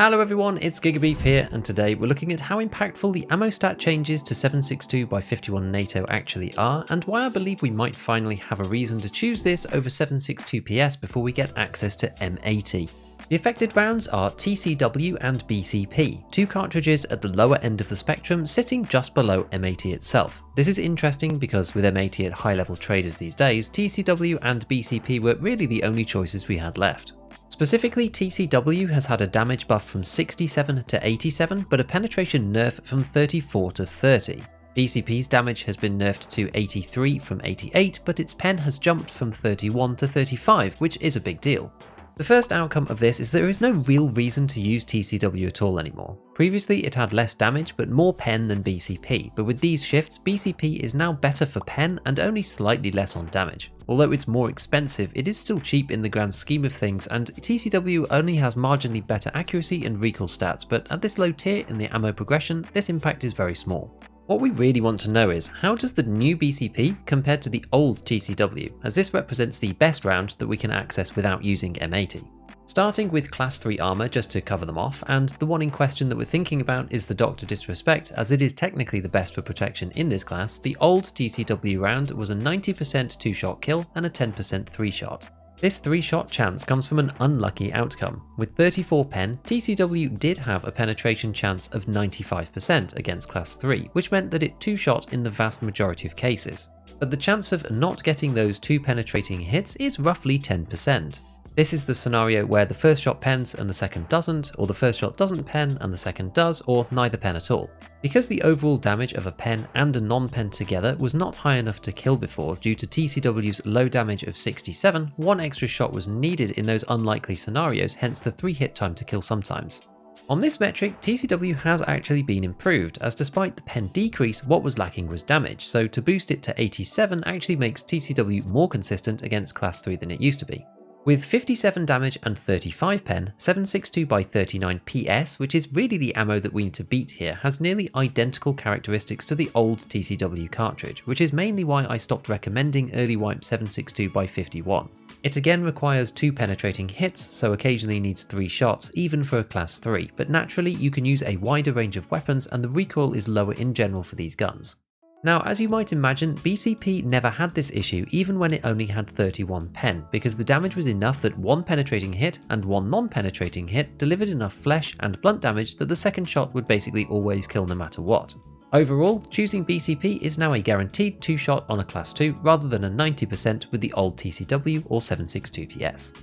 Hello everyone, it's GigaBeef here, and today we're looking at how impactful the ammo stat changes to 7.62 by 51 NATO actually are, and why I believe we might finally have a reason to choose this over 7.62 PS before we get access to M80. The affected rounds are TCW and BCP, two cartridges at the lower end of the spectrum sitting just below M80 itself. This is interesting because with M80 at high level traders these days, TCW and BCP were really the only choices we had left. Specifically, TCW has had a damage buff from 67 to 87, but a penetration nerf from 34 to 30. BCP's damage has been nerfed to 83 from 88, but its pen has jumped from 31 to 35, which is a big deal. The first outcome of this is there is no real reason to use TCW at all anymore. Previously it had less damage but more pen than BCP, but with these shifts BCP is now better for pen and only slightly less on damage. Although it's more expensive, it is still cheap in the grand scheme of things, and TCW only has marginally better accuracy and recoil stats, but at this low tier in the ammo progression, this impact is very small. What we really want to know is, how does the new BCP compare to the old TCW, as this represents the best round that we can access without using M80. Starting with class 3 armor just to cover them off, and the one in question that we're thinking about is the Dr. Disrespect, as it is technically the best for protection in this class. The old TCW round was a 90% 2-shot kill and a 10% 3-shot. This 3-shot chance comes from an unlucky outcome. With 34 pen, TCW did have a penetration chance of 95% against class 3, which meant that it 2-shot in the vast majority of cases. But the chance of not getting those 2 penetrating hits is roughly 10%. This is the scenario where the first shot pens and the second doesn't, or the first shot doesn't pen and the second does, or neither pen at all. Because the overall damage of a pen and a non-pen together was not high enough to kill before due to TCW's low damage of 67, one extra shot was needed in those unlikely scenarios, hence the 3-hit time to kill sometimes. On this metric, TCW has actually been improved, as despite the pen decrease, what was lacking was damage, so to boost it to 87 actually makes TCW more consistent against class 3 than it used to be. With 57 damage and 35 pen, 7.62 by 39 PS, which is really the ammo that we need to beat here, has nearly identical characteristics to the old TCW cartridge, which is mainly why I stopped recommending early wipe 7.62 by 51. It again requires 2 penetrating hits, so occasionally needs 3 shots, even for a class 3, but naturally you can use a wider range of weapons and the recoil is lower in general for these guns. Now, as you might imagine, BCP never had this issue even when it only had 31 pen, because the damage was enough that 1 penetrating hit and 1 non-penetrating hit delivered enough flesh and blunt damage that the second shot would basically always kill no matter what. Overall, choosing BCP is now a guaranteed 2-shot on a class 2 rather than a 90% with the old TCW or 7.62 PS.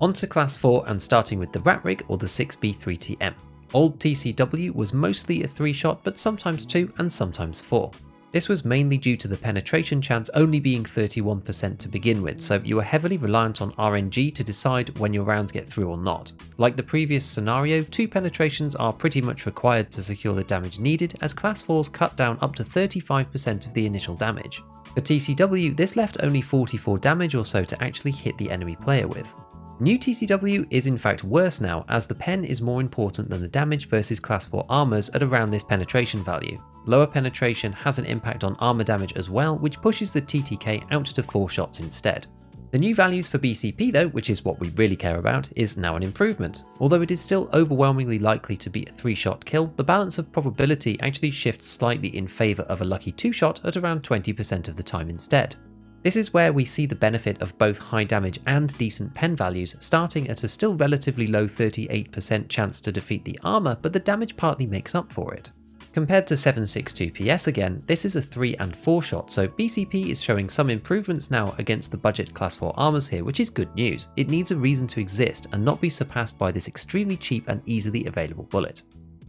On to class 4 and starting with the Rat Rig or the 6B3TM. Old TCW was mostly a 3-shot but sometimes 2 and sometimes 4. This was mainly due to the penetration chance only being 31% to begin with, so you are heavily reliant on RNG to decide when your rounds get through or not. Like the previous scenario, 2 penetrations are pretty much required to secure the damage needed, as class 4s cut down up to 35% of the initial damage. For TCW, this left only 44 damage or so to actually hit the enemy player with. New TCW is in fact worse now, as the pen is more important than the damage versus class 4 armors at around this penetration value. Lower penetration has an impact on armor damage as well, which pushes the TTK out to 4 shots instead. The new values for BCP though, which is what we really care about, is now an improvement. Although it is still overwhelmingly likely to be a 3-shot kill, the balance of probability actually shifts slightly in favour of a lucky 2-shot at around 20% of the time instead. This is where we see the benefit of both high damage and decent pen values, starting at a still relatively low 38% chance to defeat the armor, but the damage partly makes up for it. Compared to 7.62 PS again, this is a 3 and 4 shot, so BCP is showing some improvements now against the budget class 4 armors here, which is good news. It needs a reason to exist and not be surpassed by this extremely cheap and easily available bullet.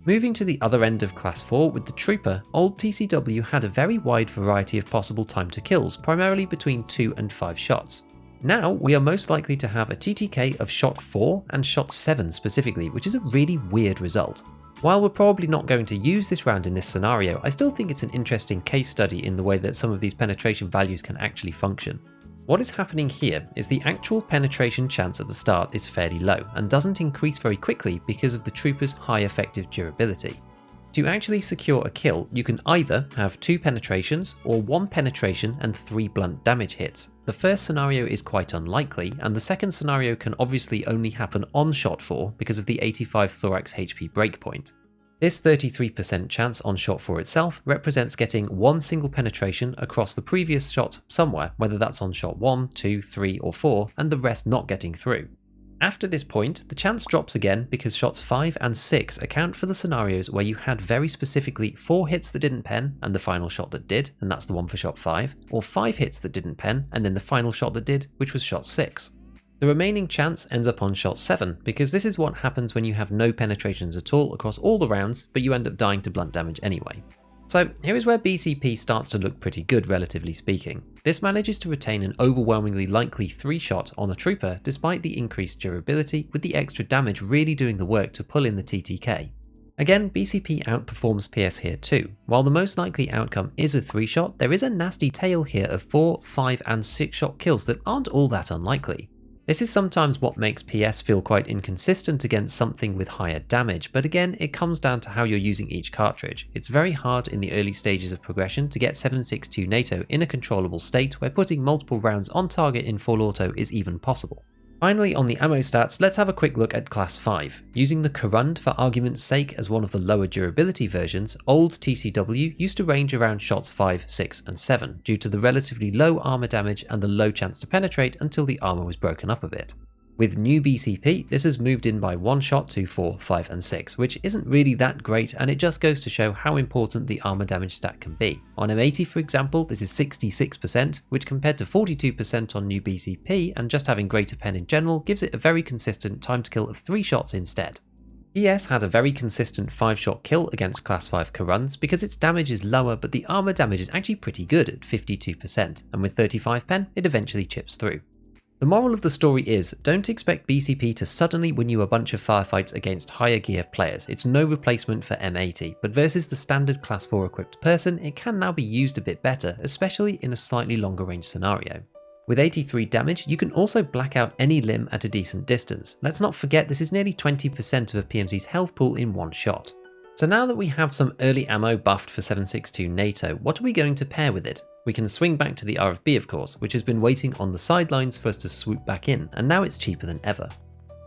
Moving to the other end of class 4 with the Trooper, old TCW had a very wide variety of possible time to kills, primarily between 2 and 5 shots. Now we are most likely to have a TTK of shot 4 and shot 7 specifically, which is a really weird result. While we're probably not going to use this round in this scenario, I still think it's an interesting case study in the way that some of these penetration values can actually function. What is happening here is the actual penetration chance at the start is fairly low and doesn't increase very quickly because of the Trooper's high effective durability. To actually secure a kill, you can either have 2 penetrations or 1 penetration and 3 blunt damage hits. The first scenario is quite unlikely, and the second scenario can obviously only happen on shot 4 because of the 85 thorax HP breakpoint. This 33% chance on shot 4 itself represents getting 1 single penetration across the previous shots somewhere, whether that's on shot 1, 2, 3 or 4, and the rest not getting through. After this point, the chance drops again because shots 5 and 6 account for the scenarios where you had very specifically 4 hits that didn't pen and the final shot that did, and that's the one for shot 5, or 5 hits that didn't pen and then the final shot that did, which was shot 6. The remaining chance ends up on shot 7, because this is what happens when you have no penetrations at all across all the rounds, but you end up dying to blunt damage anyway. So here is where BCP starts to look pretty good, relatively speaking. This manages to retain an overwhelmingly likely 3-shot on a trooper despite the increased durability, with the extra damage really doing the work to pull in the TTK. Again, BCP outperforms PS here too. While the most likely outcome is a 3-shot, there is a nasty tail here of 4, 5 and 6-shot kills that aren't all that unlikely. This is sometimes what makes PS feel quite inconsistent against something with higher damage, but again it comes down to how you're using each cartridge. It's very hard in the early stages of progression to get 7.62 NATO in a controllable state where putting multiple rounds on target in full auto is even possible. Finally, on the ammo stats, let's have a quick look at Class 5. Using the Korund for argument's sake as one of the lower durability versions, old TCW used to range around shots 5, 6 and 7 due to the relatively low armor damage and the low chance to penetrate until the armor was broken up a bit. With new BCP, this has moved in by 1 shot to 4, 5 and 6, which isn't really that great, and it just goes to show how important the armor damage stat can be. On M80 for example, this is 66%, which compared to 42% on new BCP and just having greater pen in general gives it a very consistent time to kill of 3 shots instead. PS had a very consistent 5-shot kill against Class 5 Korunds because its damage is lower, but the armor damage is actually pretty good at 52%, and with 35 pen it eventually chips through. The moral of the story is, don't expect BCP to suddenly win you a bunch of firefights against higher gear players. It's no replacement for M80, but versus the standard Class 4 equipped person, it can now be used a bit better, especially in a slightly longer range scenario. With 83 damage, you can also black out any limb at a decent distance. Let's not forget this is nearly 20% of a PMC's health pool in one shot. So now that we have some early ammo buffed for 7.62 NATO, what are we going to pair with it? We can swing back to the RFB of course, which has been waiting on the sidelines for us to swoop back in, and now it's cheaper than ever.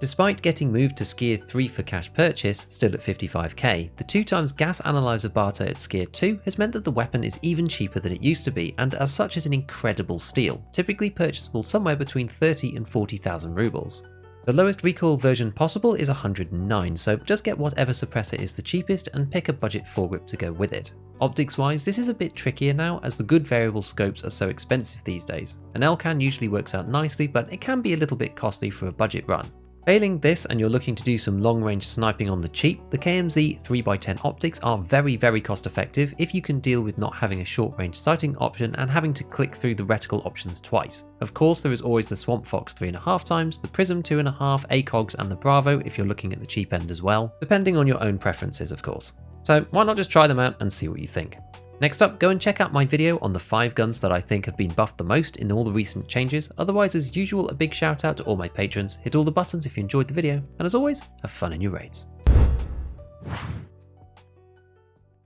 Despite getting moved to Skier 3 for cash purchase, still at 55k, the 2x gas analyzer barter at Skier 2 has meant that the weapon is even cheaper than it used to be, and as such is an incredible steal, typically purchasable somewhere between 30 and 40,000 rubles. The lowest recoil version possible is 109, so just get whatever suppressor is the cheapest and pick a budget foregrip to go with it. Optics wise, this is a bit trickier now as the good variable scopes are so expensive these days. An L-can usually works out nicely, but it can be a little bit costly for a budget run. Failing this and you're looking to do some long range sniping on the cheap, the KMZ 3x10 optics are very cost effective if you can deal with not having a short range sighting option and having to click through the reticle options twice. Of course there is always the Swamp Fox 3.5 times, the Prism 2.5, ACOGs and the Bravo if you're looking at the cheap end as well, depending on your own preferences of course. So why not just try them out and see what you think. Next up, go and check out my video on the 5 guns that I think have been buffed the most in all the recent changes. Otherwise, as usual, a big shout out to all my patrons. Hit all the buttons if you enjoyed the video, and as always, have fun in your raids.